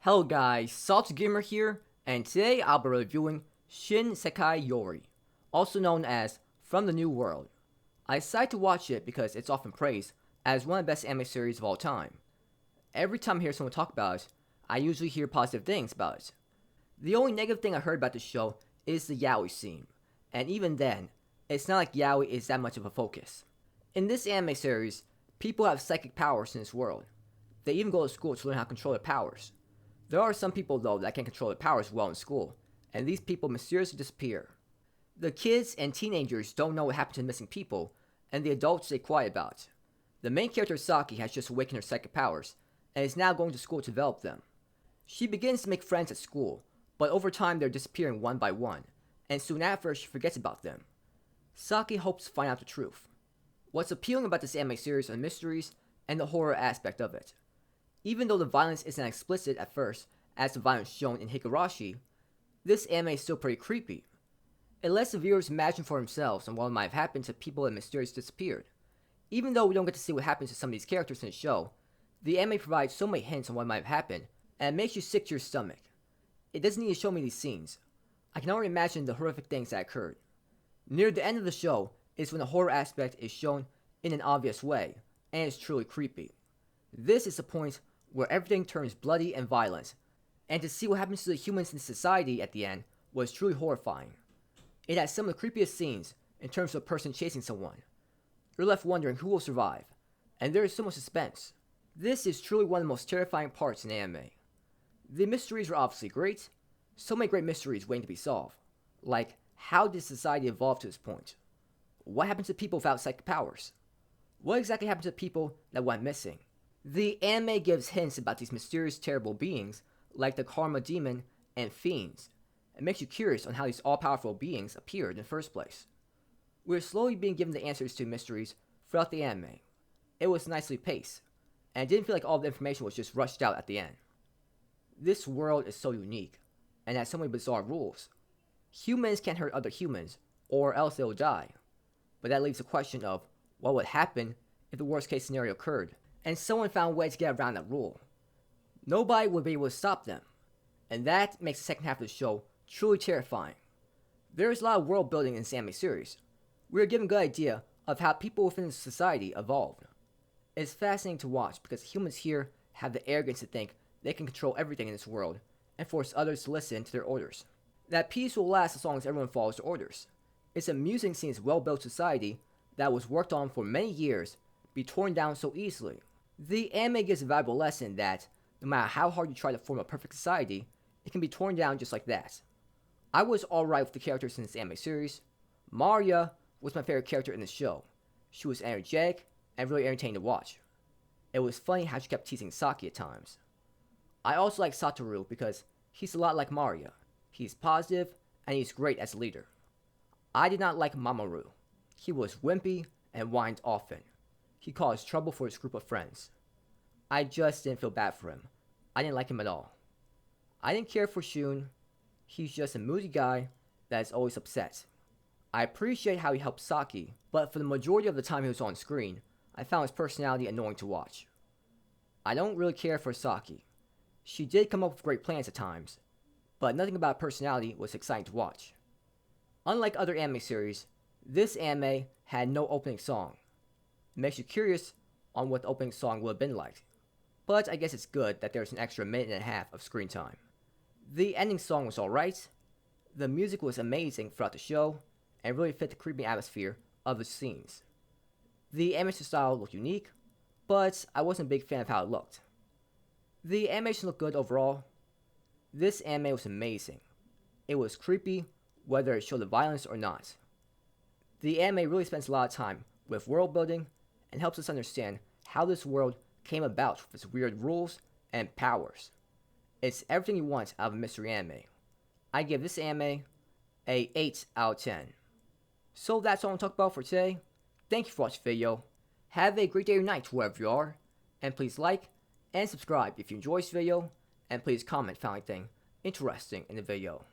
Hello guys, Salty Gamer here, and today I'll be reviewing Shinsekai Yori, also known as From the New World. I decided to watch it because it's often praised as one of the best anime series of all time. Every time I hear someone talk about it, I usually hear positive things about it. The only negative thing I heard about the show is the yaoi scene, and even then, it's not like yaoi is that much of a focus. In this anime series, people have psychic powers in this world. They even go to school to learn how to control their powers. There are some people though that can control their powers well in school, and these people mysteriously disappear. The kids and teenagers don't know what happened to the missing people, and the adults stay quiet about it. The main character Saki has just awakened her psychic powers, and is now going to school to develop them. She begins to make friends at school, but over time they're disappearing one by one, and soon after she forgets about them. Saki hopes to find out the truth. What's appealing about this anime series are the mysteries and the horror aspect of it. Even though the violence isn't as explicit at first as the violence shown in Higurashi, this anime is still pretty creepy. It lets the viewers imagine for themselves on what might have happened to people that mysteriously disappeared. Even though we don't get to see what happens to some of these characters in the show, the anime provides so many hints on what might have happened, and it makes you sick to your stomach. It doesn't need to show me these scenes. I can already imagine the horrific things that occurred. Near the end of the show is when the horror aspect is shown in an obvious way, and it's truly creepy. This is the point where everything turns bloody and violent, and to see what happens to the humans in society at the end was truly horrifying. It has some of the creepiest scenes in terms of a person chasing someone. You're left wondering who will survive, and there is so much suspense. This is truly one of the most terrifying parts in anime. The mysteries were obviously great, so many great mysteries waiting to be solved, like how did society evolve to this point? What happened to people without psychic powers? What exactly happened to people that went missing? The anime gives hints about these mysterious, terrible beings, like the Karma Demon and Fiends. It makes you curious on how these all-powerful beings appeared in the first place. We're slowly being given the answers to mysteries throughout the anime. It was nicely paced, and it didn't feel like all the information was just rushed out at the end. This world is so unique, and has so many bizarre rules. Humans can't hurt other humans, or else they will die. But that leaves the question of what would happen if the worst case scenario occurred, and someone found a way to get around that rule. Nobody would be able to stop them, and that makes the second half of the show truly terrifying. There is a lot of world building in this anime series. We are given a good idea of how people within society evolved. It's fascinating to watch because humans here have the arrogance to think they can control everything in this world and force others to listen to their orders. That peace will last as long as everyone follows their orders. It's amusing seeing this well-built society that was worked on for many years be torn down so easily. The anime gives a valuable lesson that, no matter how hard you try to form a perfect society, it can be torn down just like that. I was alright with the characters in this anime series. Maria was my favorite character in the show. She was energetic and really entertaining to watch. It was funny how she kept teasing Saki at times. I also like Satoru because he's a lot like Maria. He's positive and he's great as a leader. I did not like Mamoru. He was wimpy and whined often. He caused trouble for his group of friends. I just didn't feel bad for him. I didn't like him at all. I didn't care for Shun. He's just a moody guy that is always upset. I appreciate how he helped Saki, but for the majority of the time he was on screen, I found his personality annoying to watch. I don't really care for Saki. She did come up with great plans at times, but nothing about her personality was exciting to watch. Unlike other anime series, this anime had no opening song. It makes you curious on what the opening song would have been like. But I guess it's good that there's an extra minute and a half of screen time. The ending song was alright. The music was amazing throughout the show, and really fit the creepy atmosphere of the scenes. The animation style looked unique, but I wasn't a big fan of how it looked. The animation looked good overall. This anime was amazing. It was creepy, whether it showed the violence or not. The anime really spends a lot of time with world building and helps us understand how this world came about with its weird rules and powers. It's everything you want out of a mystery anime. I give this anime a 8 out of 10. So that's all I'm talking about for today. Thank you for watching the video. Have a great day or night wherever you are. And please like and subscribe if you enjoyed this video. And please comment if you found anything interesting in the video.